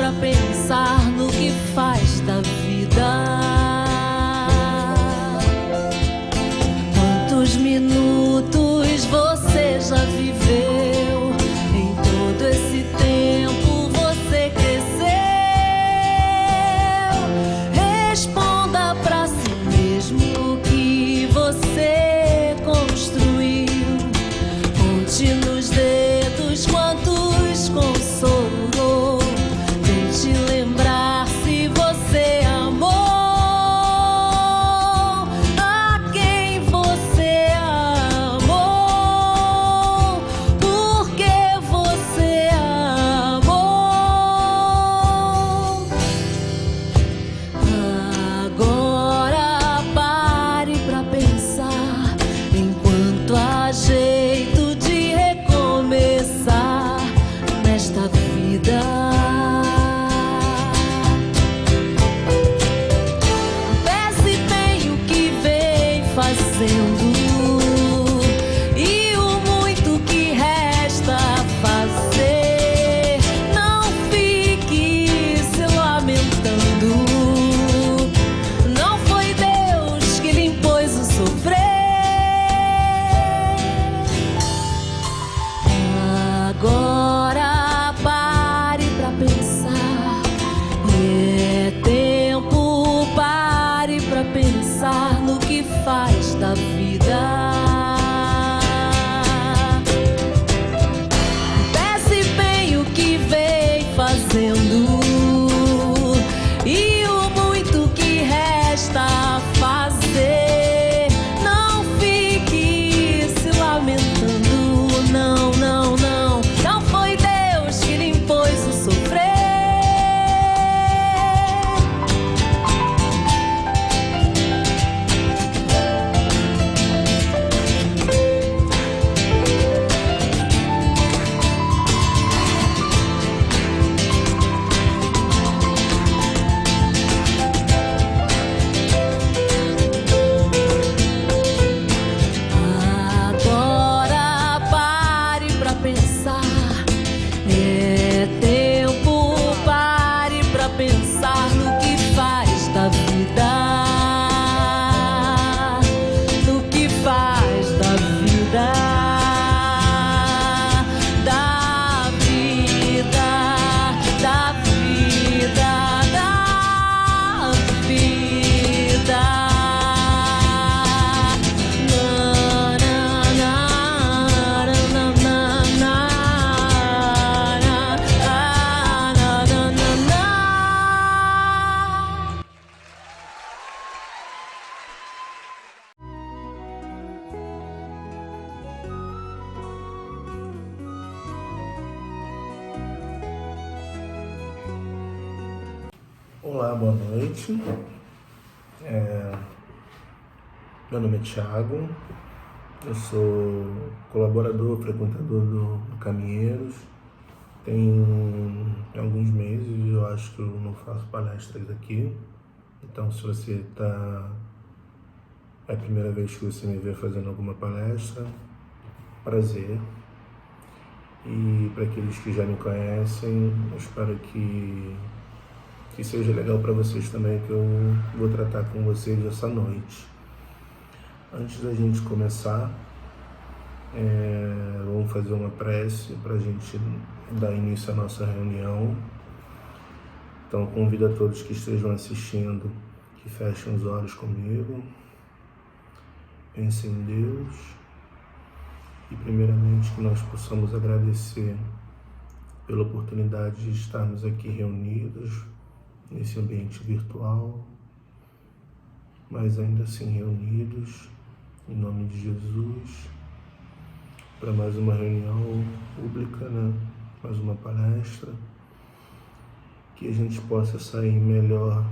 pra pensar no que faz da vida. Quantos minutos você já viveu? Em todo esse tempo você cresceu. Responda pra si mesmo o que você construiu. Conte nos dedos quantos consolou. Tente lembrar se você amou a quem você amou, porque você amou. Agora pare pra pensar, enquanto há jeito de recomeçar nesta vida. Pense bem o que vem fazendo e o muito que resta a fazer. Não fique se lamentando. Não foi Deus que lhe impôs o sofrer. Agora pare pra pensar. É tempo, pare pra pensar no que faz da vida. Pense bem o que vem fazendo e o muito que resta a fazer. Não fique se lamentando. Não, não, não. Não foi Deus que lhe impôs o sofrer. Agora pare pra pensar. É tempo, pare pra pensar no que faz da vida. No que faz da vida. Da vida, da vida, da vida. Na, na, na, na, na, na, na, na, na, na. Olá, boa noite. Meu nome é Thiago, eu sou colaborador, frequentador do Caminheiros. Tem alguns meses, eu acho que eu não faço palestras aqui. Então, se você é a primeira vez que você me vê fazendo alguma palestra, prazer. E para aqueles que já me conhecem, eu espero que seja legal para vocês também, que eu vou tratar com vocês essa noite. Antes da gente começar, vamos fazer uma prece para a gente dar início à nossa reunião. Então, convido a todos que estejam assistindo que fechem os olhos comigo, pensem em Deus e, primeiramente, que nós possamos agradecer pela oportunidade de estarmos aqui reunidos nesse ambiente virtual, mas ainda assim reunidos em nome de Jesus para mais uma reunião pública, mais uma palestra, que a gente possa sair melhor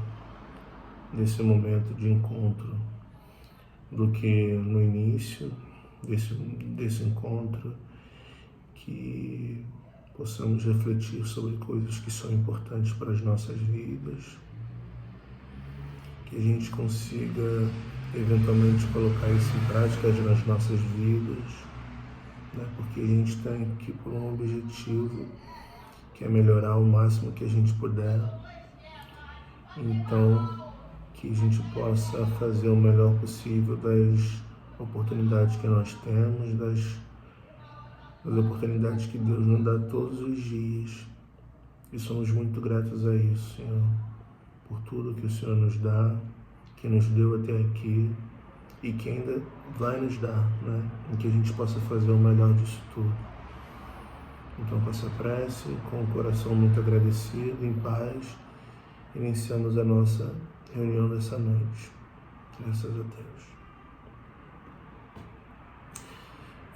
desse momento de encontro do que no início desse encontro, que possamos refletir sobre coisas que são importantes para as nossas vidas, que a gente consiga eventualmente colocar isso em prática nas nossas vidas, porque a gente está aqui por um objetivo, que é melhorar o máximo que a gente puder. Então, que a gente possa fazer o melhor possível das oportunidades que nós temos, das oportunidades que Deus nos dá todos os dias. E somos muito gratos a isso, Senhor, por tudo que o Senhor nos dá, que nos deu até aqui e que ainda vai nos dar, né? E que a gente possa fazer o melhor disso tudo. Então, com essa prece, com o coração muito agradecido, em paz, iniciamos a nossa reunião dessa noite. Graças a Deus.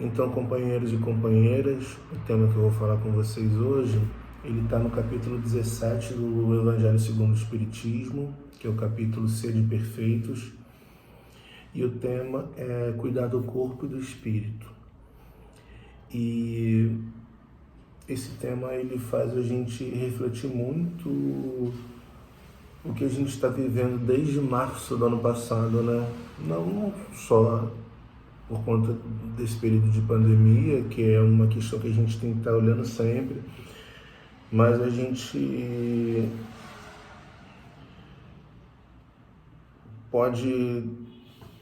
Então, companheiros e companheiras, o tema que eu vou falar com vocês hoje, ele está no capítulo 17 do Evangelho segundo o Espiritismo, que é o capítulo Sede Perfeitos, e o tema é cuidar do corpo e do espírito. E esse tema ele faz a gente refletir muito o que a gente está vivendo desde março do ano passado, né? Não só por conta desse período de pandemia, que é uma questão que a gente tem que estar olhando sempre, mas a gente pode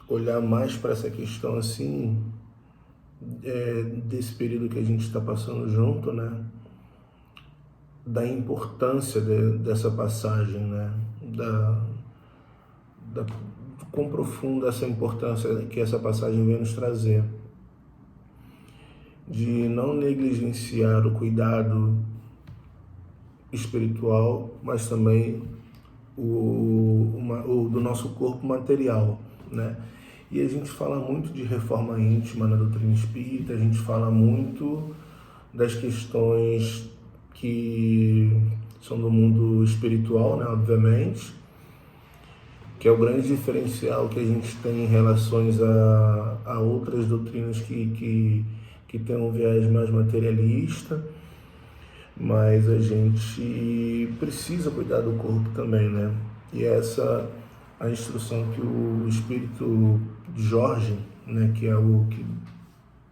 olhar mais para essa questão assim, desse período que a gente está passando junto, né? Da importância dessa passagem, né? Quão profunda essa importância que essa passagem vem nos trazer. De não negligenciar o cuidado espiritual, mas também o do nosso corpo material, né? E a gente fala muito de reforma íntima na doutrina espírita, a gente fala muito das questões que são do mundo espiritual, né, obviamente, que é o grande diferencial que a gente tem em relações a outras doutrinas que tem um viés mais materialista, mas a gente precisa cuidar do corpo também, né? E essa a instrução que o Espírito de Jorge, né, que é o que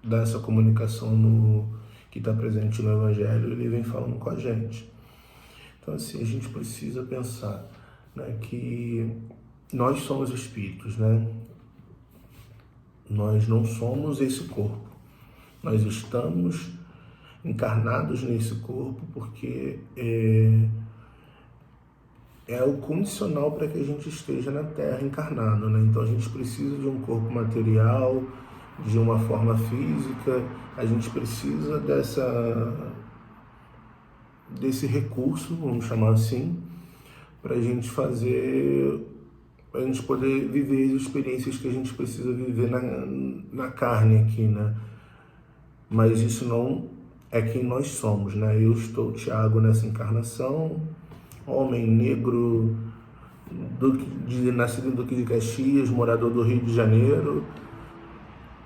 dá essa comunicação que está presente no Evangelho, ele vem falando com a gente. Então, assim, a gente precisa pensar, né, que nós somos espíritos, né? Nós não somos esse corpo. Nós estamos encarnados nesse corpo porque é o condicional para que a gente esteja na Terra encarnado, né? Então a gente precisa de um corpo material, de uma forma física, a gente precisa desse recurso, vamos chamar assim, para a gente poder viver as experiências que a gente precisa viver na carne aqui, né? Mas isso não é quem nós somos, né? Eu estou Tiago nessa encarnação, homem negro, nascido em Duque de Caxias, morador do Rio de Janeiro,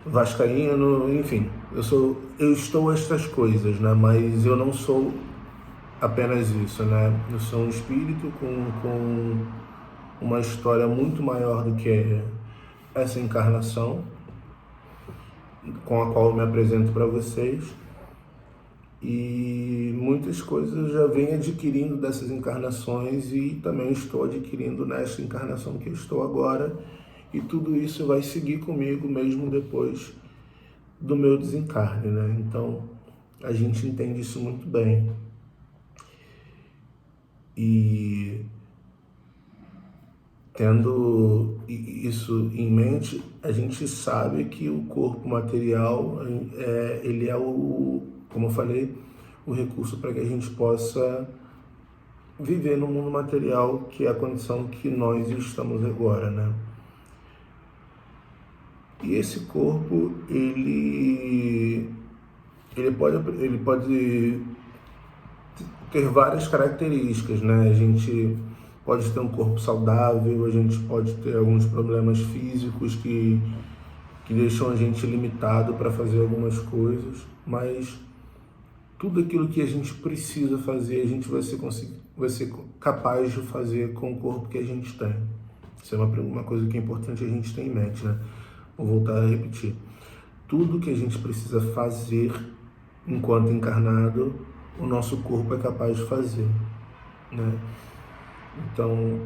vascaíno, enfim, eu estou estas coisas, né? Mas eu não sou apenas isso, né? Eu sou um espírito com uma história muito maior do que essa encarnação, com a qual eu me apresento para vocês. E muitas coisas eu já venho adquirindo dessas encarnações e também estou adquirindo nesta encarnação que eu estou agora, e tudo isso vai seguir comigo mesmo depois do meu desencarne, né? Então a gente entende isso muito bem. E tendo isso em mente, a gente sabe que o corpo material, ele é como eu falei, o recurso para que a gente possa viver no mundo material, que é a condição que nós estamos agora, né? E esse corpo, ele pode ter várias características, né? A gente pode ter um corpo saudável, a gente pode ter alguns problemas físicos que deixam a gente limitado para fazer algumas coisas, mas tudo aquilo que a gente precisa fazer, a gente vai ser capaz de fazer com o corpo que a gente tem. Isso é uma coisa que é importante a gente ter em mente, né? Vou voltar a repetir. Tudo que a gente precisa fazer enquanto encarnado, o nosso corpo é capaz de fazer, né? Então,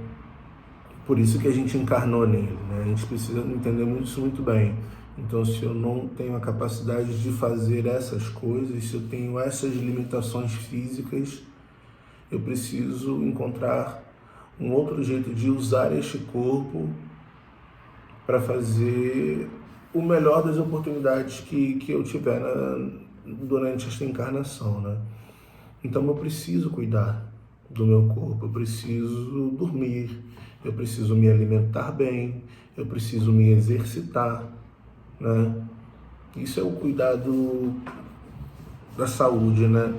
por isso que a gente encarnou nele, né? A gente precisa entender isso muito bem. Então, se eu não tenho a capacidade de fazer essas coisas, se eu tenho essas limitações físicas, eu preciso encontrar um outro jeito de usar este corpo para fazer o melhor das oportunidades que eu tiver durante esta encarnação, né? Então eu preciso cuidar do meu corpo, eu preciso dormir, eu preciso me alimentar bem, eu preciso me exercitar, né? Isso é o cuidado da saúde, né?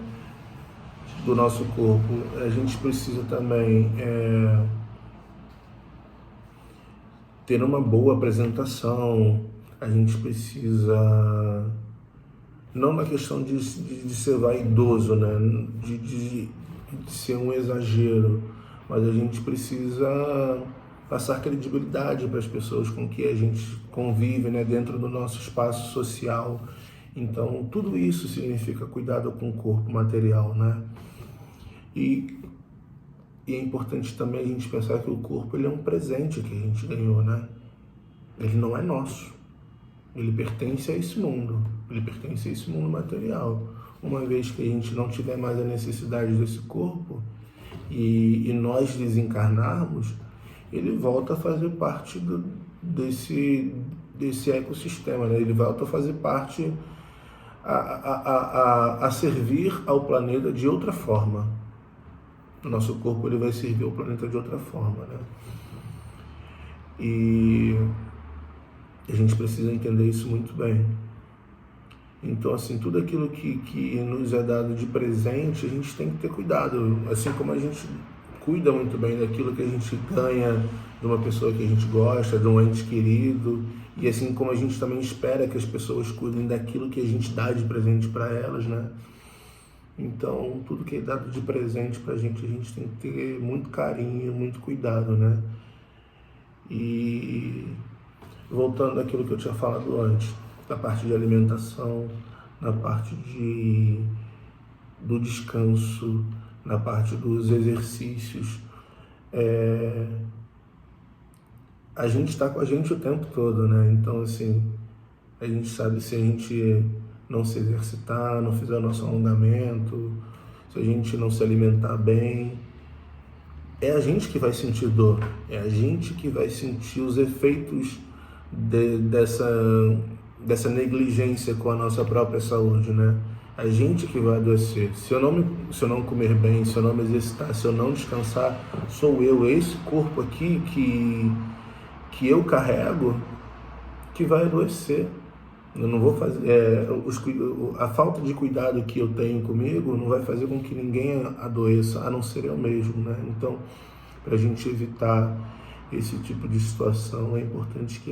Do nosso corpo. A gente precisa também ter uma boa apresentação, a gente precisa, não na questão de ser vaidoso, né? de ser um exagero, mas a gente precisa passar credibilidade para as pessoas com que a gente convive, né? Dentro do nosso espaço social. Então, tudo isso significa cuidado com o corpo material, né? E é importante também a gente pensar que o corpo ele é um presente que a gente ganhou, né? Ele não é nosso. Ele pertence a esse mundo. Ele pertence a esse mundo material. Uma vez que a gente não tiver mais a necessidade desse corpo e nós desencarnarmos, ele volta a fazer parte desse ecossistema, né? Ele volta a fazer parte, a servir ao planeta de outra forma. O nosso corpo ele vai servir ao planeta de outra forma, né? E a gente precisa entender isso muito bem. Então, assim, tudo aquilo que nos é dado de presente, a gente tem que ter cuidado. Assim como a gente cuida muito bem daquilo que a gente ganha de uma pessoa que a gente gosta, de um ente querido, e assim como a gente também espera que as pessoas cuidem daquilo que a gente dá de presente para elas, né? Então, tudo que é dado de presente pra gente, a gente tem que ter muito carinho, muito cuidado, né? E voltando àquilo que eu tinha falado antes, da parte de alimentação, na parte do descanso, na parte dos exercícios, a gente está com a gente o tempo todo, né? Então, assim, a gente sabe se a gente não se exercitar, não fizer o nosso alongamento, se a gente não se alimentar bem, é a gente que vai sentir dor, é a gente que vai sentir os efeitos dessa negligência com a nossa própria saúde, né? A gente que vai adoecer. Se eu não comer bem, se eu não me exercitar, se eu não descansar, sou eu, esse corpo aqui que eu carrego, que vai adoecer. Eu não vou fazer, a falta de cuidado que eu tenho comigo não vai fazer com que ninguém adoeça, a não ser eu mesmo, né? Então, para a gente evitar esse tipo de situação, é importante que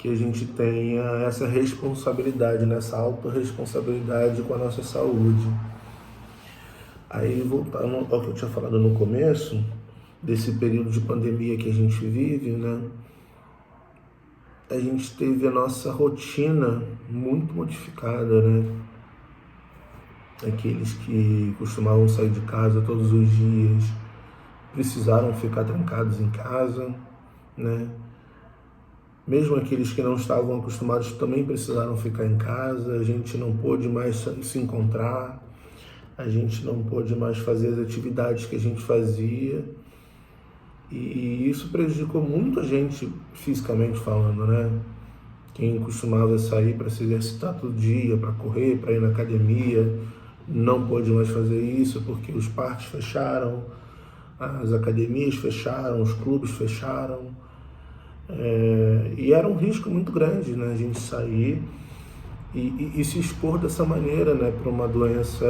a gente tenha essa responsabilidade, né? Essa autorresponsabilidade com a nossa saúde. Aí, voltando ao que eu tinha falado no começo, desse período de pandemia que a gente vive, né? A gente teve a nossa rotina muito modificada, né? Aqueles que costumavam sair de casa todos os dias precisaram ficar trancados em casa, né? Mesmo aqueles que não estavam acostumados também precisaram ficar em casa. A gente não pôde mais se encontrar, a gente não pôde mais fazer as atividades que a gente fazia. E isso prejudicou muito a gente fisicamente falando, né? Quem costumava sair para se exercitar todo dia, para correr, para ir na academia, não pôde mais fazer isso porque os parques fecharam, as academias fecharam, os clubes fecharam. E era um risco muito grande, né? A gente sair e se expor dessa maneira, né? Para uma doença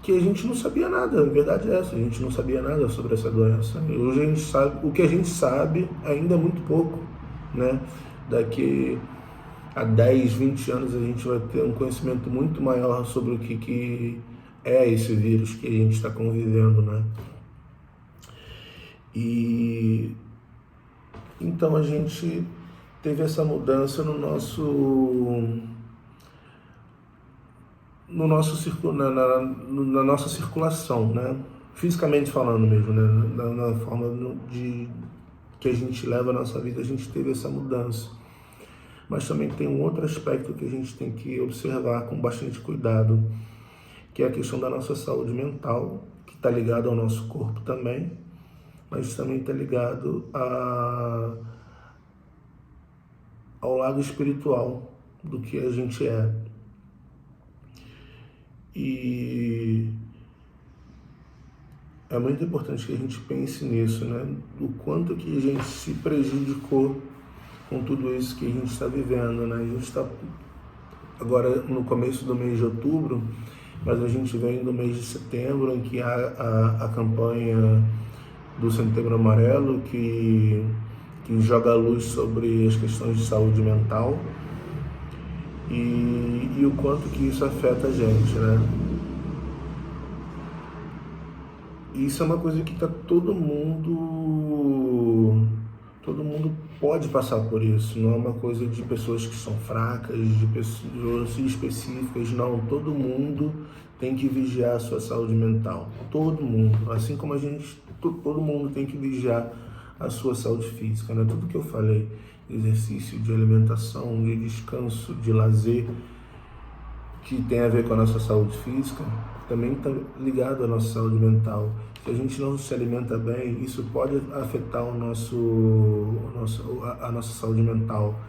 que a gente não sabia nada, a verdade é essa, a gente não sabia nada sobre essa doença. E hoje a gente sabe, o que a gente sabe ainda é muito pouco, né? Daqui a 10, 20 anos a gente vai ter um conhecimento muito maior sobre o que é esse vírus que a gente está convivendo, né? E então a gente teve essa mudança no nosso no nosso na nossa circulação, né? Fisicamente falando mesmo, né? Na forma de que a gente leva a nossa vida, a gente teve essa mudança. Mas também tem um outro aspecto que a gente tem que observar com bastante cuidado, que é a questão da nossa saúde mental, que está ligado ao nosso corpo também, mas também está ligado ao lado espiritual do que a gente é. E é muito importante que a gente pense nisso, né? O quanto que a gente se prejudicou com tudo isso que a gente está vivendo, né? A gente está agora no começo do mês de outubro, mas a gente vem do mês de setembro, em que há a campanha do Setembro Amarelo, que joga a luz sobre as questões de saúde mental e o quanto que isso afeta a gente, né? Isso é uma coisa que todo mundo pode passar por isso, não é uma coisa de pessoas que são fracas, de pessoas específicas, não, todo mundo tem que vigiar a sua saúde mental, todo mundo, assim como todo mundo tem que vigiar a sua saúde física, né? Tudo que eu falei, exercício, de alimentação, de descanso, de lazer, que tem a ver com a nossa saúde física, também está ligado à nossa saúde mental. Se a gente não se alimenta bem, isso pode afetar a nossa saúde mental.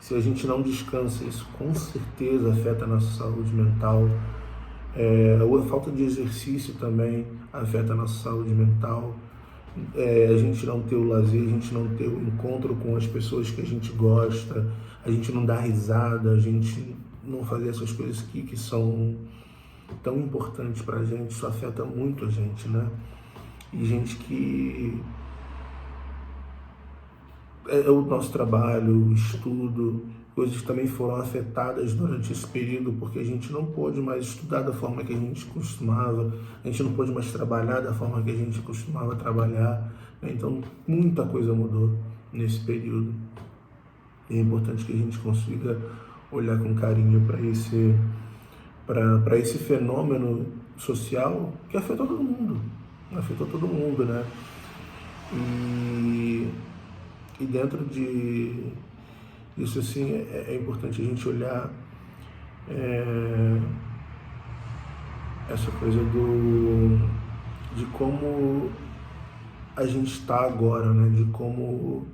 Se a gente não descansa, isso com certeza afeta a nossa saúde mental. A falta de exercício também afeta a nossa saúde mental. A gente não ter o lazer, a gente não ter o encontro com as pessoas que a gente gosta, a gente não dar risada, a gente não fazer essas coisas que são tão importantes pra gente, isso afeta muito a gente, né? E gente que é o nosso trabalho, o estudo, coisas que também foram afetadas durante esse período, porque a gente não pôde mais estudar da forma que a gente costumava, a gente não pôde mais trabalhar da forma que a gente costumava trabalhar, né? Então muita coisa mudou nesse período. E é importante que a gente consiga olhar com carinho para esse fenômeno social que afetou todo mundo, né? E dentro disso, assim, é importante a gente olhar essa coisa de como a gente está agora, né? De como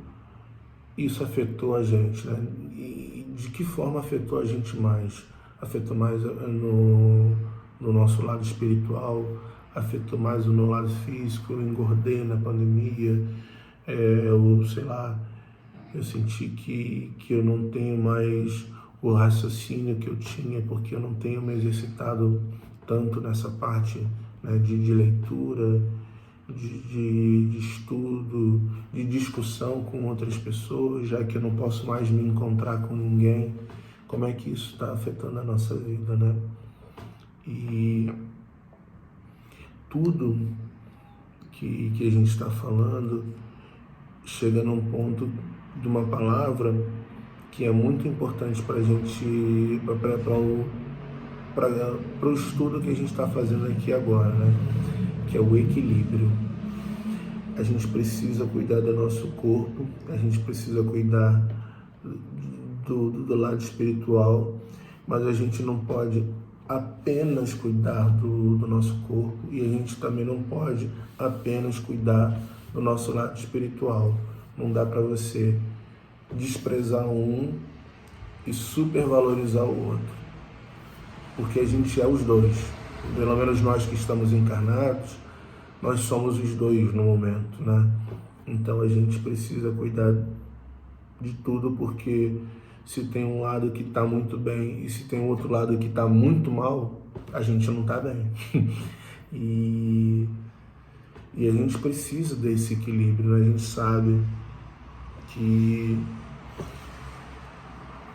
isso afetou a gente, né? E de que forma afetou a gente mais? Afetou mais no nosso lado espiritual, afetou mais no lado físico. Eu engordei na pandemia, eu senti que eu não tenho mais o raciocínio que eu tinha, porque eu não tenho me exercitado tanto nessa parte, né, de leitura, de estudo, de discussão com outras pessoas, já que eu não posso mais me encontrar com ninguém. Como é que isso está afetando a nossa vida, né? E tudo que a gente está falando chega num ponto de uma palavra que é muito importante para a gente, para o estudo que a gente está fazendo aqui agora, né? Que é o equilíbrio. A gente precisa cuidar do nosso corpo, a gente precisa cuidar do lado espiritual, mas a gente não pode apenas cuidar do nosso corpo e a gente também não pode apenas cuidar do nosso lado espiritual. Não dá para você desprezar um e supervalorizar o outro, porque a gente é os dois. Pelo menos nós que estamos encarnados, nós somos os dois no momento, né? Então a gente precisa cuidar de tudo, porque se tem um lado que está muito bem e se tem outro lado que está muito mal, a gente não está bem. E a gente precisa desse equilíbrio, né? A gente sabe que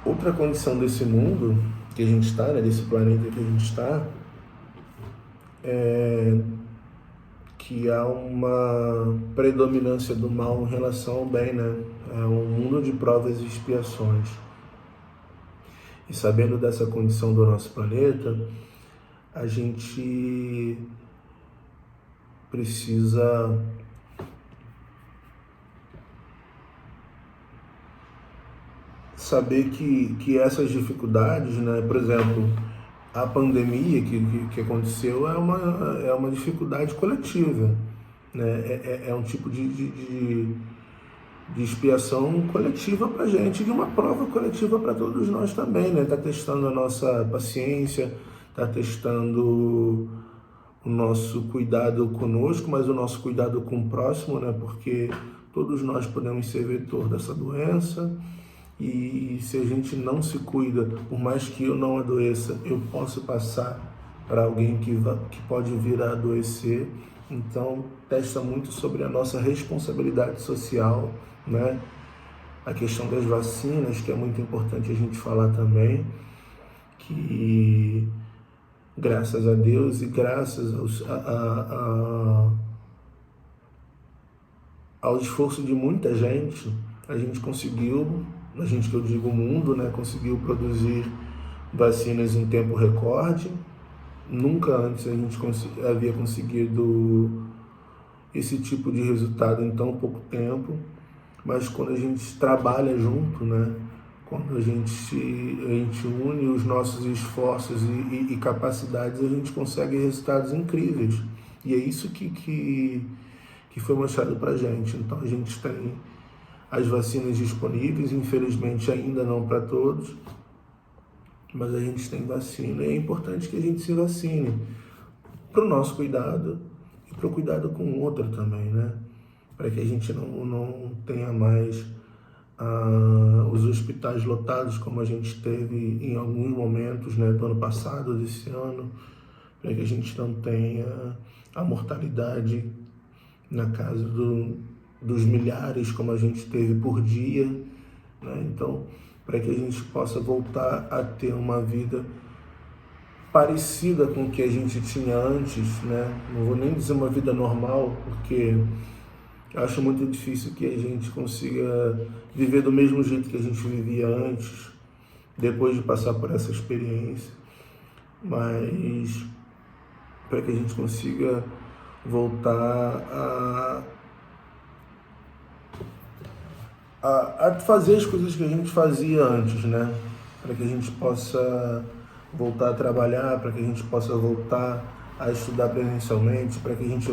outra condição desse mundo que a gente está, né, desse planeta que a gente está, é que há uma predominância do mal em relação ao bem, né? É um mundo de provas e expiações. E sabendo dessa condição do nosso planeta, a gente precisa saber que essas dificuldades, né, por exemplo, a pandemia que aconteceu é uma dificuldade coletiva, né? É um tipo de expiação coletiva para a gente, de uma prova coletiva para todos nós também, né? Está testando a nossa paciência, está testando o nosso cuidado conosco, mas o nosso cuidado com o próximo, né? Porque todos nós podemos ser vetor dessa doença. E se a gente não se cuida, por mais que eu não adoeça, eu posso passar para alguém que pode vir a adoecer. Então, testa muito sobre a nossa responsabilidade social, né? A questão das vacinas, que é muito importante a gente falar também, que graças a Deus e graças ao esforço de muita gente, a gente conseguiu, a gente que eu digo o mundo, né, conseguiu produzir vacinas em tempo recorde. Nunca antes a gente havia conseguido esse tipo de resultado em tão pouco tempo, mas quando a gente trabalha junto, né, quando a gente une os nossos esforços e capacidades, a gente consegue resultados incríveis. E é isso que foi mostrado para a gente. Então a gente tem as vacinas disponíveis, infelizmente ainda não para todos, mas a gente tem vacina e é importante que a gente se vacine para o nosso cuidado e para o cuidado com o outro também, né? Para que a gente não tenha mais os hospitais lotados como a gente teve em alguns momentos, né, do ano passado, desse ano, para que a gente não tenha a mortalidade na casa dos milhares como a gente teve por dia, né? Então, para que a gente possa voltar a ter uma vida parecida com o que a gente tinha antes, né? Não vou nem dizer uma vida normal, porque acho muito difícil que a gente consiga viver do mesmo jeito que a gente vivia antes, depois de passar por essa experiência, mas para que a gente consiga voltar a fazer as coisas que a gente fazia antes, né? Para que a gente possa voltar a trabalhar, para que a gente possa voltar a estudar presencialmente, para que a gente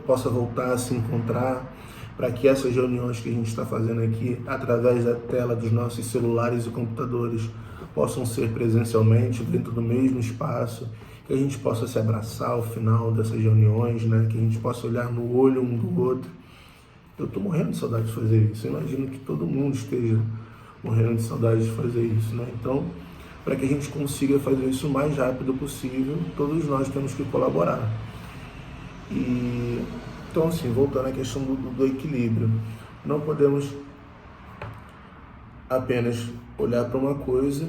possa voltar a se encontrar, para que essas reuniões que a gente está fazendo aqui, através da tela dos nossos celulares e computadores, possam ser presencialmente, dentro do mesmo espaço, que a gente possa se abraçar ao final dessas reuniões, né? Que a gente possa olhar no olho um do outro. Eu estou morrendo de saudade de fazer isso. Eu imagino que todo mundo esteja morrendo de saudade de fazer isso, né? Então, para que a gente consiga fazer isso o mais rápido possível, todos nós temos que colaborar. Então, assim, voltando à questão do equilíbrio, não podemos apenas olhar para uma coisa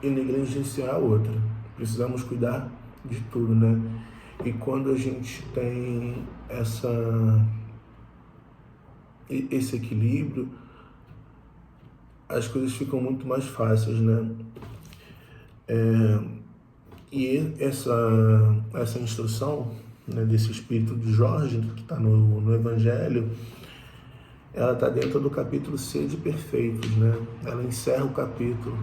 e negligenciar a outra. Precisamos cuidar de tudo, né? E quando a gente tem esse equilíbrio, as coisas ficam muito mais fáceis, né? E essa instrução, né, desse espírito de Jorge, que está no Evangelho, ela está dentro do capítulo Sede Perfeitos, né? Ela encerra o capítulo.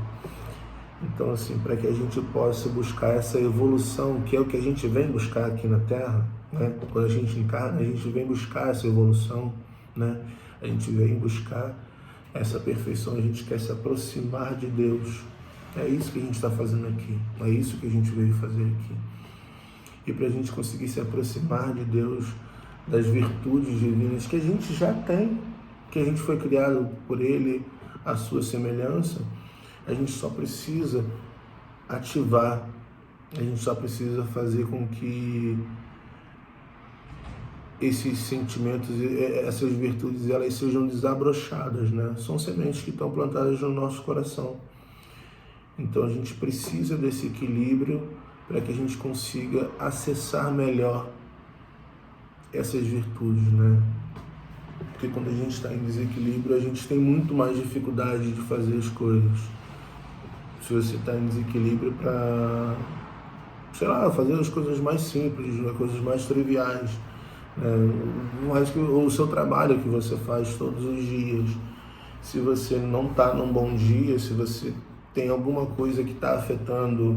Então, assim, para que a gente possa buscar essa evolução, que é o que a gente vem buscar aqui na Terra, né? Quando a gente encarna, a gente vem buscar essa evolução, né? A gente vem buscar essa perfeição, a gente quer se aproximar de Deus. É isso que a gente está fazendo aqui, é isso que a gente veio fazer aqui. E para a gente conseguir se aproximar de Deus, das virtudes divinas que a gente já tem, que a gente foi criado por Ele, à sua semelhança, a gente só precisa ativar, a gente só precisa fazer com que esses sentimentos, essas virtudes, elas sejam desabrochadas, né? São sementes que estão plantadas no nosso coração. Então a gente precisa desse equilíbrio para que a gente consiga acessar melhor essas virtudes, né? Porque quando a gente está em desequilíbrio, a gente tem muito mais dificuldade de fazer as coisas. Se você está em desequilíbrio para sei lá, fazer as coisas mais simples, as coisas mais triviais, né? Mas que o seu trabalho que você faz todos os dias, se você não está num bom dia, se você tem alguma coisa que está afetando,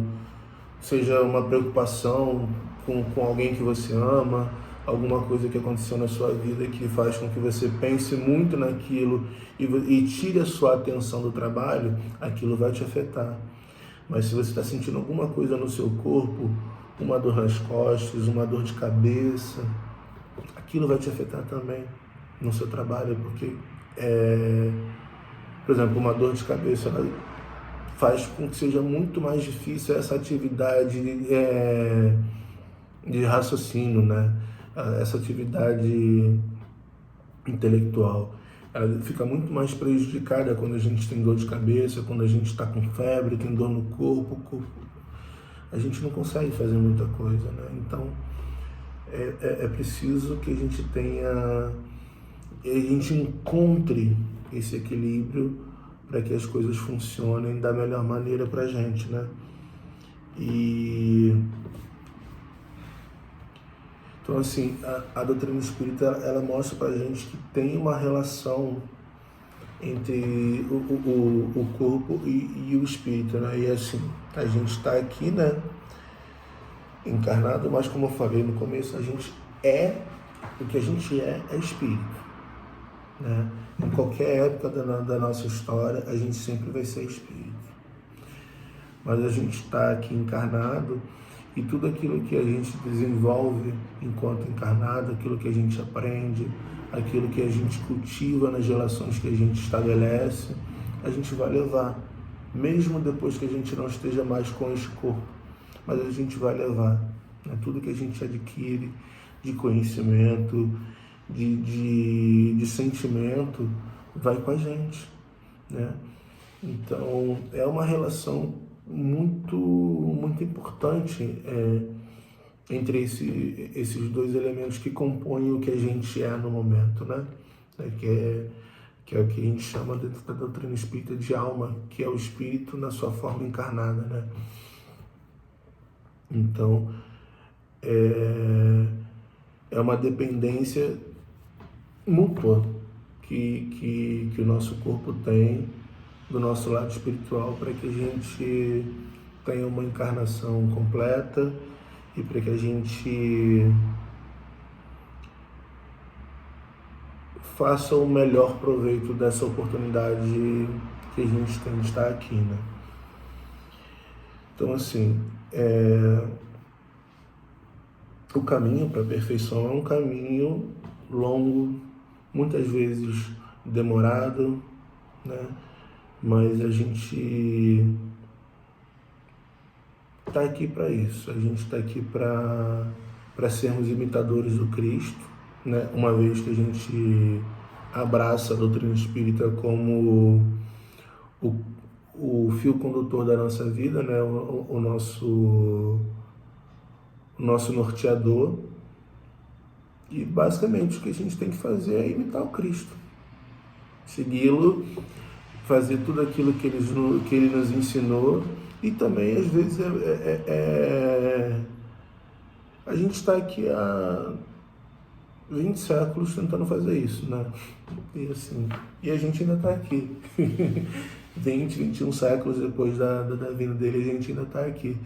seja uma preocupação com alguém que você ama, alguma coisa que aconteceu na sua vida que faz com que você pense muito naquilo e tire a sua atenção do trabalho, aquilo vai te afetar. Mas se você está sentindo alguma coisa no seu corpo, uma dor nas costas, uma dor de cabeça, aquilo vai te afetar também no seu trabalho, porque, por exemplo, uma dor de cabeça, ela faz com que seja muito mais difícil essa atividade de raciocínio, né? Essa atividade intelectual. Ela fica muito mais prejudicada quando a gente tem dor de cabeça, quando a gente está com febre, tem dor no corpo, a gente não consegue fazer muita coisa, né? Então, é preciso que a gente encontre esse equilíbrio para que as coisas funcionem da melhor maneira para a gente, né? Então, assim, a doutrina espírita, ela mostra para a gente que tem uma relação entre o corpo e o espírito, né? E assim, a gente está aqui, né, encarnado, mas como eu falei no começo, o que a gente é espírito, né? Em qualquer época da nossa história, a gente sempre vai ser espírito. Mas a gente está aqui encarnado e tudo aquilo que a gente desenvolve enquanto encarnado, aquilo que a gente aprende, aquilo que a gente cultiva nas relações que a gente estabelece, a gente vai levar, mesmo depois que a gente não esteja mais com esse corpo, mas a gente vai levar, né? Tudo que a gente adquire de conhecimento, de sentimento, vai com a gente, né? Então, é uma relação muito, muito importante entre esses dois elementos que compõem o que a gente é no momento, né? Que é o que a gente chama dentro da doutrina espírita de alma, que é o espírito na sua forma encarnada, né? Então, é uma dependência mútua que o nosso corpo tem do nosso lado espiritual para que a gente tenha uma encarnação completa e para que a gente faça o melhor proveito dessa oportunidade que a gente tem de estar aqui, né? Então, assim, o caminho para a perfeição é um caminho longo, muitas vezes demorado, né? Mas a gente está aqui para isso, a gente está aqui para sermos imitadores do Cristo, né? Uma vez que a gente abraça a doutrina espírita como o fio condutor da nossa vida, né? O nosso norteador, e basicamente o que a gente tem que fazer é imitar o Cristo, segui-lo, fazer tudo aquilo que ele nos ensinou, e também às vezes a gente está aqui há 20 séculos tentando fazer isso, né? E a gente ainda está aqui 20, 21 séculos depois da vinda dele, a gente ainda está aqui.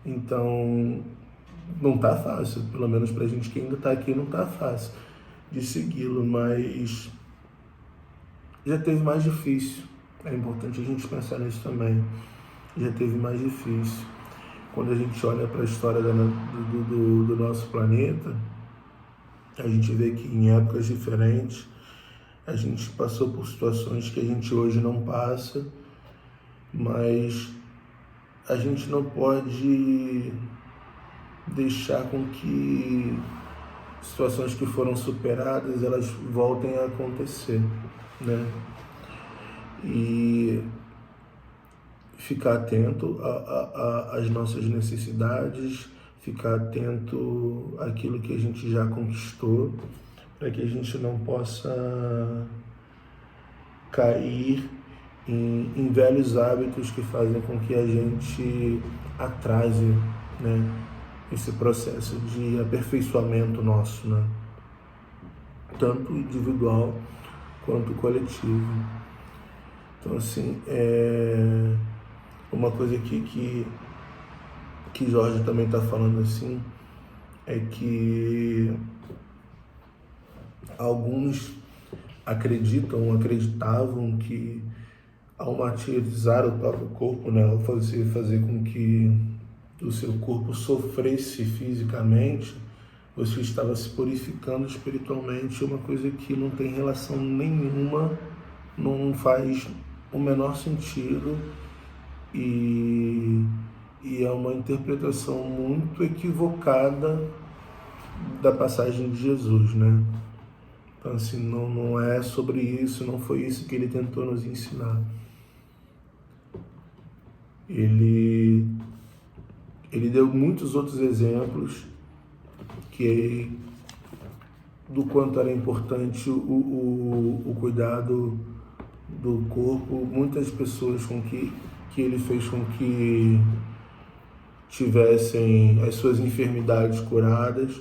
Então não está fácil, pelo menos para a gente que ainda está aqui não está fácil de segui-lo, mas já teve mais difícil. É importante a gente pensar nisso também. Já teve mais difícil. Quando a gente olha para a história do nosso planeta, a gente vê que em épocas diferentes a gente passou por situações que a gente hoje não passa, mas a gente não pode deixar com que situações que foram superadas elas voltem a acontecer, né? E ficar atento às nossas necessidades, ficar atento àquilo que a gente já conquistou, para que a gente não possa cair em velhos hábitos que fazem com que a gente atrase né? Esse processo de aperfeiçoamento nosso, né? Tanto individual quanto coletivo. Então, assim, uma coisa aqui que Jorge também está falando, assim, é que alguns acreditavam que ao martirizar o próprio corpo, né, ao fazer com que o seu corpo sofresse fisicamente, você estava se purificando espiritualmente, uma coisa que não tem relação nenhuma, não faz o menor sentido e é uma interpretação muito equivocada da passagem de Jesus, né? Então, assim, não é sobre isso, não foi isso que ele tentou nos ensinar. Ele deu muitos outros exemplos do quanto era importante o cuidado do corpo. Muitas pessoas que ele fez com que tivessem as suas enfermidades curadas,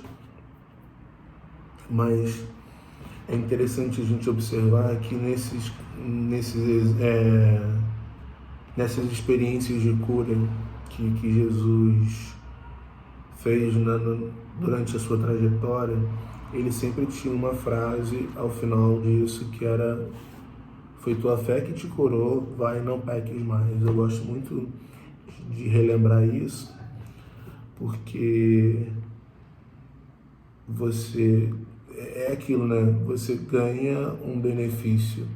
mas é interessante a gente observar que nessas experiências de cura que Jesus fez durante a sua trajetória, ele sempre tinha uma frase ao final disso que era: foi tua fé que te curou, vai, não peques mais. Eu gosto muito de relembrar isso, porque é aquilo, né? Você ganha um benefício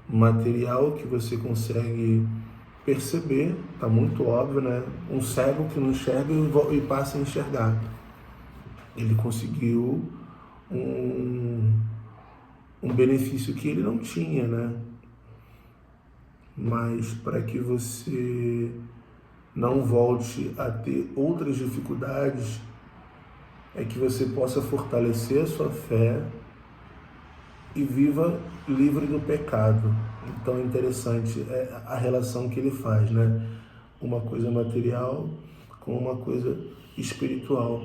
material que você consegue perceber, tá muito óbvio, né? Um cego que não enxerga e passa a enxergar. Ele conseguiu um benefício que ele não tinha, né? Mas para que você não volte a ter outras dificuldades, é que você possa fortalecer a sua fé e viva livre do pecado. Então é interessante a relação que ele faz, né? Uma coisa material com uma coisa espiritual.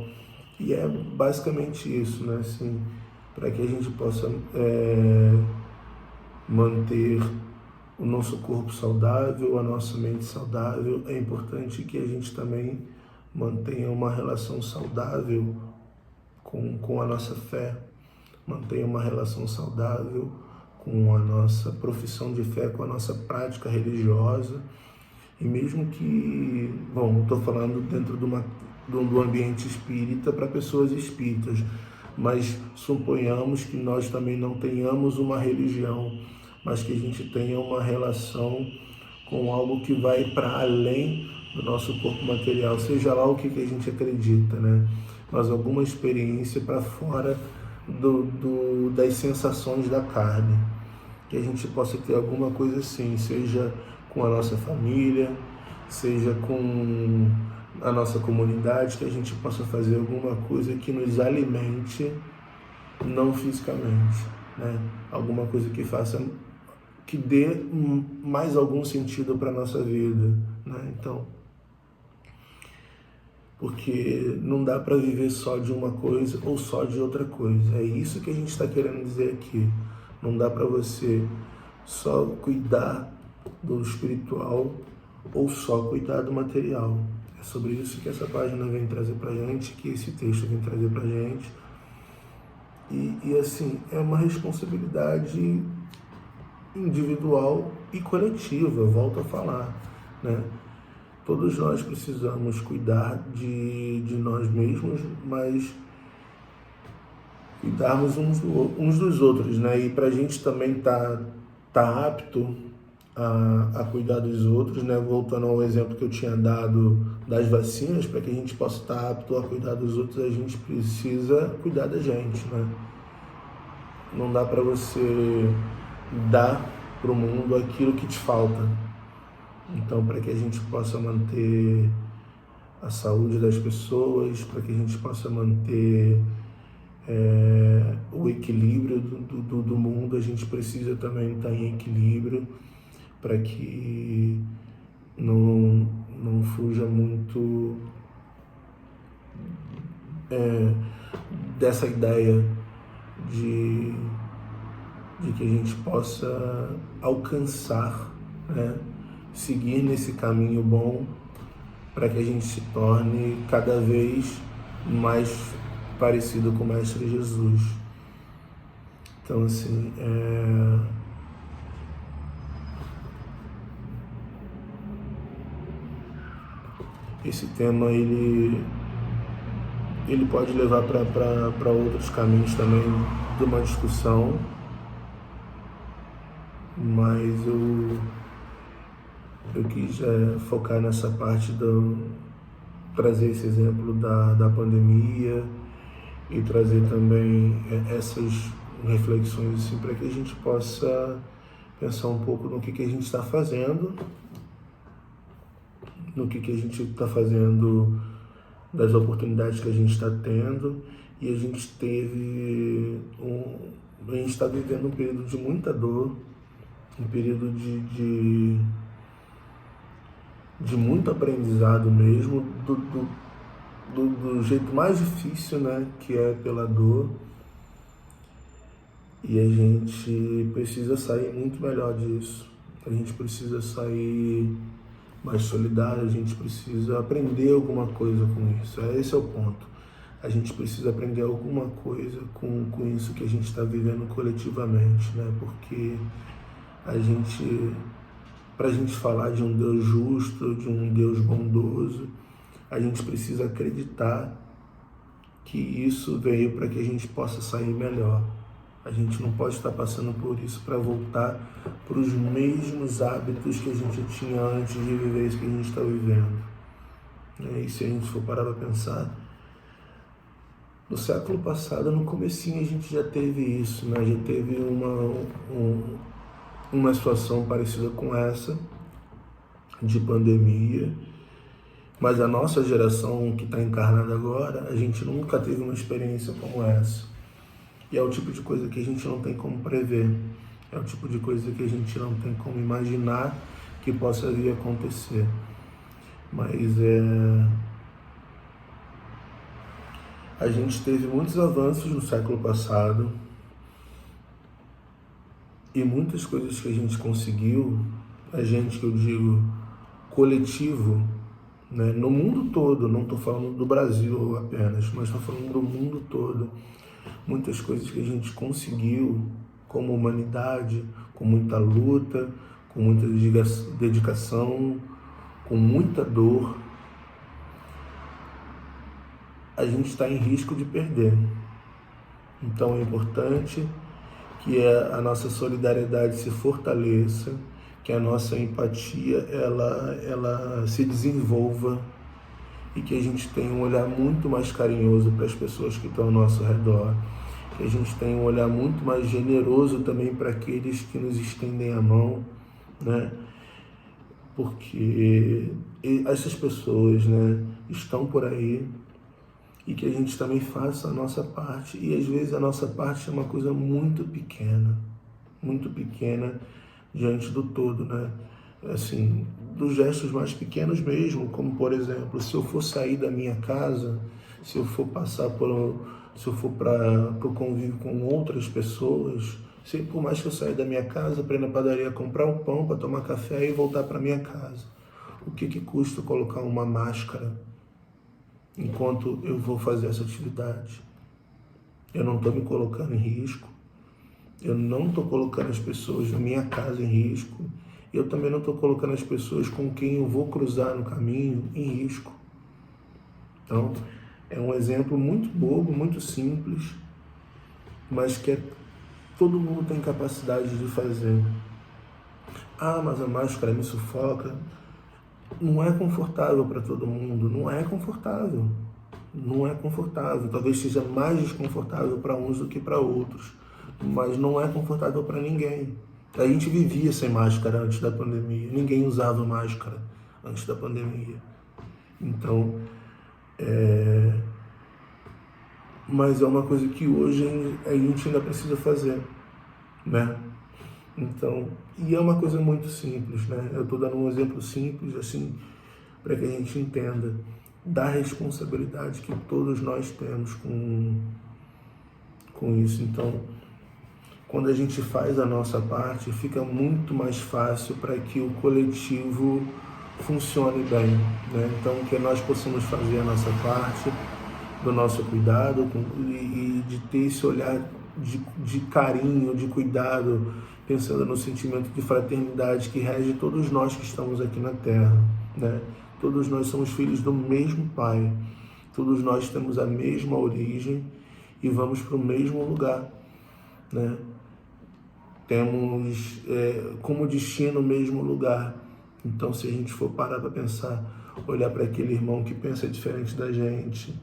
E é basicamente isso, né? Assim, para que a gente possa manter o nosso corpo saudável, a nossa mente saudável, é importante que a gente também mantenha uma relação saudável com a nossa fé, mantenha uma relação saudável com a nossa profissão de fé, com a nossa prática religiosa. E mesmo que, estou falando dentro do ambiente espírita para pessoas espíritas, mas suponhamos que nós também não tenhamos uma religião, mas que a gente tenha uma relação com algo que vai para além do nosso corpo material, seja lá o que a gente acredita, né? Mas alguma experiência para fora das sensações da carne, que a gente possa ter alguma coisa assim, seja com a nossa família, seja com a nossa comunidade, que a gente possa fazer alguma coisa que nos alimente, não fisicamente, né? Alguma coisa que dê mais algum sentido para a nossa vida, né? Então, porque não dá para viver só de uma coisa ou só de outra coisa. É isso que a gente está querendo dizer aqui. Não dá para você só cuidar do espiritual ou só cuidar do material. É sobre isso que essa página vem trazer para a gente, que esse texto vem trazer para a gente. E assim, é uma responsabilidade individual e coletiva, volto a falar, né? Todos nós precisamos cuidar de nós mesmos, mas cuidarmos uns dos outros, né? E para a gente também tá apto a cuidar dos outros, né? Voltando ao exemplo que eu tinha dado das vacinas, para que a gente possa estar apto a cuidar dos outros, a gente precisa cuidar da gente, né? Não dá para você dar para o mundo aquilo que te falta. Então, para que a gente possa manter a saúde das pessoas, para que a gente possa manter o equilíbrio do mundo, a gente precisa também estar em equilíbrio, para que não fuja muito dessa ideia de que a gente possa alcançar, né, seguir nesse caminho bom para que a gente se torne cada vez mais parecido com o Mestre Jesus. Então, assim, esse tema ele pode levar para outros caminhos também de uma discussão, mas eu quis focar nessa parte trazer esse exemplo da pandemia e trazer também essas reflexões assim, para que a gente possa pensar um pouco no que a gente está fazendo, no que a gente está fazendo, das oportunidades que a gente está tendo, e a gente está vivendo um período de muita dor, um período de muito aprendizado mesmo, do jeito mais difícil, né, que é pela dor, e a gente precisa sair muito melhor disso. A gente precisa sair mais solidário, a gente precisa aprender alguma coisa com isso. Esse é o ponto. A gente precisa aprender alguma coisa com isso que a gente está vivendo coletivamente, né? Porque para a gente falar de um Deus justo, de um Deus bondoso, a gente precisa acreditar que isso veio para que a gente possa sair melhor. A gente não pode estar passando por isso para voltar para os mesmos hábitos que a gente tinha antes de viver isso que a gente está vivendo. E se a gente for parar para pensar, no século passado, no comecinho, a gente já teve isso, né? Já teve uma situação parecida com essa, de pandemia, mas a nossa geração que está encarnada agora, a gente nunca teve uma experiência como essa. E é o tipo de coisa que a gente não tem como prever, é o tipo de coisa que a gente não tem como imaginar que possa vir a acontecer. Mas a gente teve muitos avanços no século passado e muitas coisas que a gente conseguiu, a gente, que eu digo, coletivo, né, no mundo todo, não estou falando do Brasil apenas, mas estou falando do mundo todo. Muitas coisas que a gente conseguiu como humanidade, com muita luta, com muita dedicação, com muita dor, a gente está em risco de perder. Então é importante que a nossa solidariedade se fortaleça, que a nossa empatia ela se desenvolva e que a gente tenha um olhar muito mais carinhoso para as pessoas que estão ao nosso redor, que a gente tenha um olhar muito mais generoso também para aqueles que nos estendem a mão, né? Porque essas pessoas, né, estão por aí, e que a gente também faça a nossa parte, e às vezes a nossa parte é uma coisa muito pequena diante do todo, né? Assim, dos gestos mais pequenos mesmo, como por exemplo, se eu for sair da minha casa, se eu for passar se eu for para o convívio com outras pessoas, por mais que eu saia da minha casa para ir na padaria comprar um pão, para tomar café e voltar para minha casa, o que custa colocar uma máscara enquanto eu vou fazer essa atividade? Eu não estou me colocando em risco, eu não estou colocando as pessoas da minha casa em risco, eu também não estou colocando as pessoas com quem eu vou cruzar no caminho em risco. Então, é um exemplo muito bobo, muito simples, mas que todo mundo tem capacidade de fazer. Ah, mas a máscara me sufoca. Não é confortável para todo mundo, não é confortável. Talvez seja mais desconfortável para uns do que para outros, mas não é confortável para ninguém. A gente vivia sem máscara antes da pandemia, ninguém usava máscara antes da pandemia. Então, mas é uma coisa que hoje a gente ainda precisa fazer, né? Então, e é uma coisa muito simples, né? Eu estou dando um exemplo simples, assim, para que a gente entenda. da responsabilidade que todos nós temos com isso. Então, quando a gente faz a nossa parte, fica muito mais fácil para que o coletivo funcione bem, né? Então, que nós possamos fazer a nossa parte do nosso cuidado e de ter esse olhar de carinho, de cuidado, pensando no sentimento de fraternidade que rege todos nós que estamos aqui na Terra, né? Todos nós somos filhos do mesmo Pai, todos nós temos a mesma origem e vamos para o mesmo lugar, né? Temos como destino o mesmo lugar. Então, se a gente for parar para pensar, olhar para aquele irmão que pensa diferente da gente,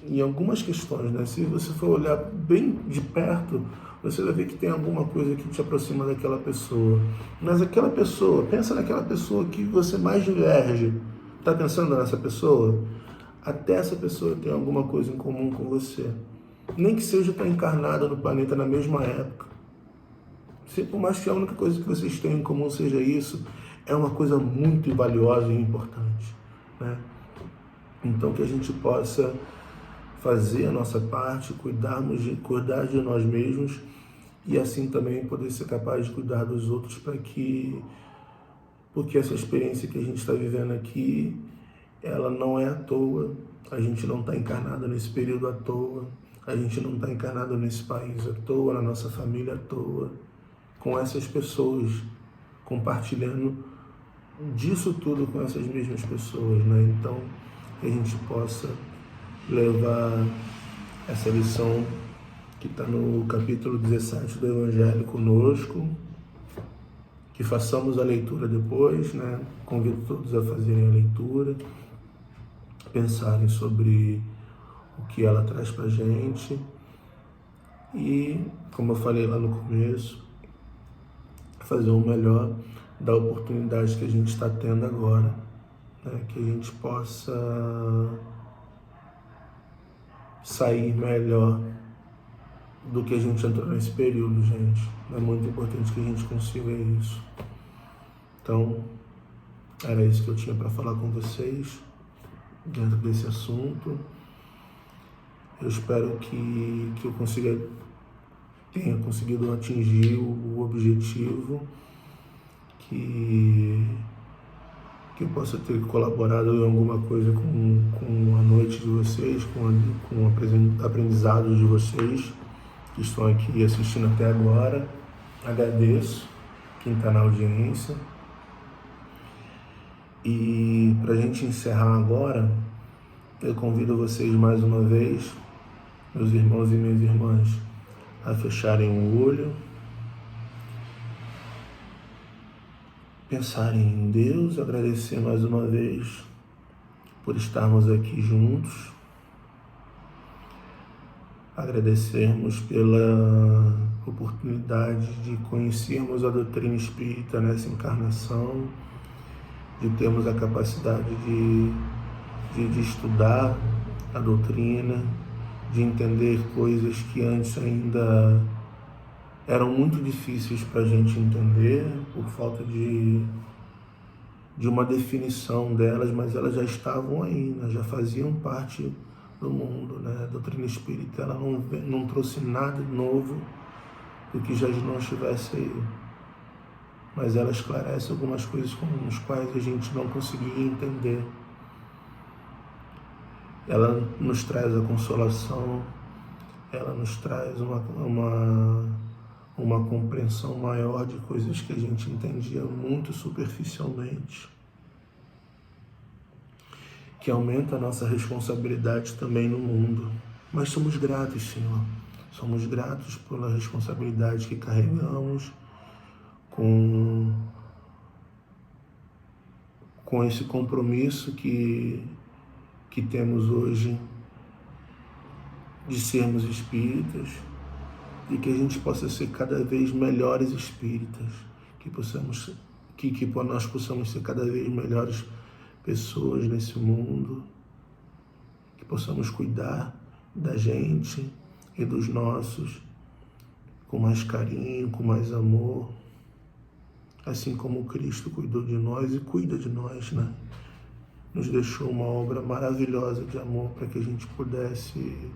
em algumas questões, né? Se você for olhar bem de perto, você vai ver que tem alguma coisa que te aproxima daquela pessoa. Mas aquela pessoa, pensa naquela pessoa que você mais diverge. Está pensando nessa pessoa? Até essa pessoa tem alguma coisa em comum com você. Nem que seja estar encarnada no planeta na mesma época. Se por mais que a única coisa que vocês tenham em comum seja isso, é uma coisa muito valiosa e importante, né? Então, que a gente possa fazer a nossa parte, cuidar de nós mesmos e assim também poder ser capaz de cuidar dos outros porque essa experiência que a gente está vivendo aqui, ela não é à toa, a gente não está encarnado nesse período à toa, a gente não está encarnado nesse país à toa, na nossa família à toa, com essas pessoas, compartilhando disso tudo com essas mesmas pessoas, né? Então, que a gente possa levar essa lição que está no capítulo 17 do Evangelho conosco, que façamos a leitura depois, né? Convido todos a fazerem a leitura, pensarem sobre o que ela traz para a gente e, como eu falei lá no começo, fazer o melhor da oportunidade que a gente está tendo agora, né? Que a gente possa sair melhor do que a gente entrou nesse período, gente. É muito importante que a gente consiga isso. Então, era isso que eu tinha para falar com vocês dentro desse assunto. Eu espero que eu tenha conseguido atingir o objetivo, que eu possa ter colaborado em alguma coisa com a noite de vocês, com o aprendizado de vocês que estão aqui assistindo até agora. Agradeço quem está na audiência. E para a gente encerrar agora, eu convido vocês mais uma vez, meus irmãos e minhas irmãs, a fecharem o olho, pensarem em Deus, agradecer mais uma vez por estarmos aqui juntos, agradecermos pela oportunidade de conhecermos a doutrina espírita nessa encarnação, de termos a capacidade de estudar a doutrina, de entender coisas que antes ainda eram muito difíceis para a gente entender por falta de uma definição delas, mas elas já estavam aí, né? Já faziam parte do mundo, né? A doutrina espírita, ela não trouxe nada novo do que já não estivesse aí, mas ela esclarece algumas coisas com as quais a gente não conseguia entender. Ela nos traz a consolação, ela nos traz uma compreensão maior de coisas que a gente entendia muito superficialmente, que aumenta a nossa responsabilidade também no mundo. Mas somos gratos, Senhor. Somos gratos pela responsabilidade que carregamos com esse compromisso que temos hoje de sermos espíritas e que a gente possa ser cada vez melhores espíritas, que nós possamos ser cada vez melhores pessoas nesse mundo, que possamos cuidar da gente e dos nossos com mais carinho, com mais amor, assim como Cristo cuidou de nós e cuida de nós, né? nos deixou uma obra maravilhosa de amor para que a gente pudesse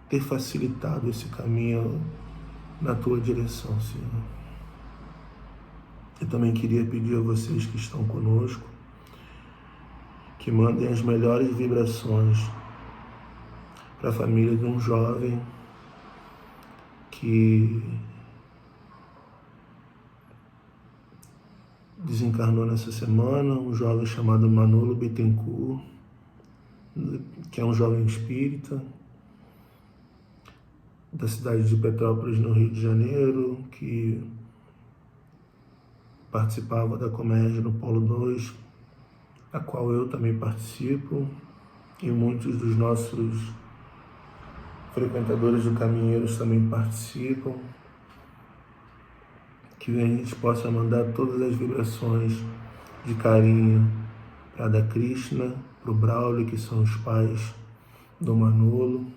ter facilitado esse caminho na tua direção, Senhor. Eu também queria pedir a vocês que estão conosco que mandem as melhores vibrações para a família de um jovem que desencarnou nessa semana, um jovem chamado Manolo Bittencourt, que é um jovem espírita da cidade de Petrópolis, no Rio de Janeiro, que participava da Comerge no Polo 2, a qual eu também participo, e muitos dos nossos frequentadores do Caminheiros também participam. Que a gente possa mandar todas as vibrações de carinho para a da Krishna, para o Braulio, que são os pais do Manolo,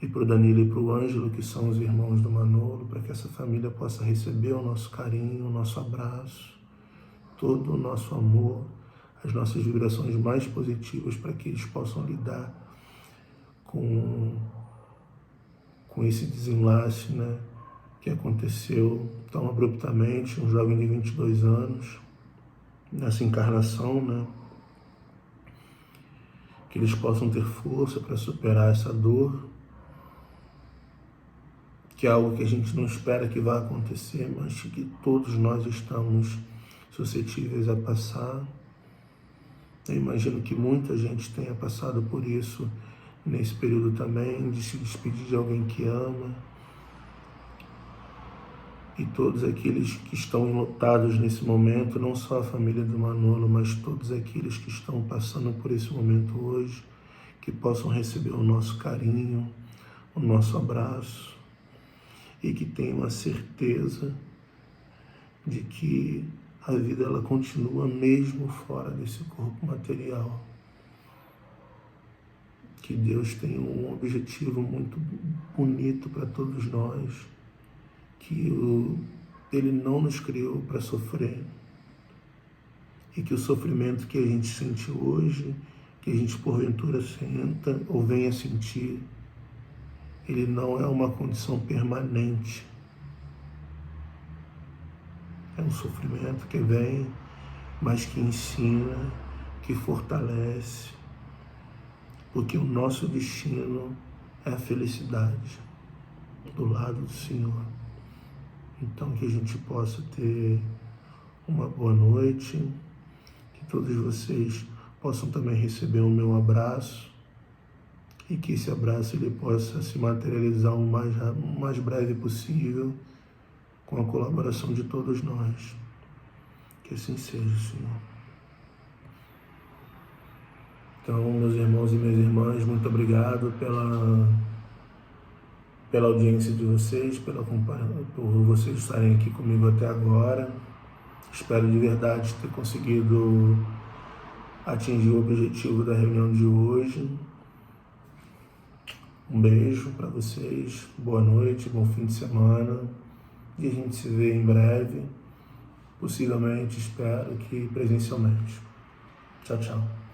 e para o Danilo e para o Ângelo, que são os irmãos do Manolo, para que essa família possa receber o nosso carinho, o nosso abraço, todo o nosso amor, as nossas vibrações mais positivas, para que eles possam lidar com esse desenlace, né, que aconteceu tão abruptamente, um jovem de 22 anos, nessa encarnação, né? Que eles possam ter força para superar essa dor, que é algo que a gente não espera que vá acontecer, mas que todos nós estamos suscetíveis a passar. Eu imagino que muita gente tenha passado por isso nesse período também, de se despedir de alguém que ama. E todos aqueles que estão enlutados nesse momento, não só a família do Manolo, mas todos aqueles que estão passando por esse momento hoje, que possam receber o nosso carinho, o nosso abraço, e que tenham a certeza de que a vida ela continua mesmo fora desse corpo material. Que Deus tem um objetivo muito bonito para todos nós, que Ele não nos criou para sofrer, e que o sofrimento que a gente sente hoje, que a gente porventura senta ou venha sentir, ele não é uma condição permanente. É um sofrimento que vem, mas que ensina, que fortalece, porque o nosso destino é a felicidade do lado do Senhor. Então, que a gente possa ter uma boa noite, que todos vocês possam também receber o meu abraço, e que esse abraço ele possa se materializar o mais breve possível, com a colaboração de todos nós. Que assim seja, Senhor. Então, meus irmãos e minhas irmãs, muito obrigado pela audiência de vocês, por vocês estarem aqui comigo até agora. Espero de verdade ter conseguido atingir o objetivo da reunião de hoje. Um beijo para vocês, boa noite, bom fim de semana, e a gente se vê em breve, possivelmente, espero que presencialmente. Tchau, tchau.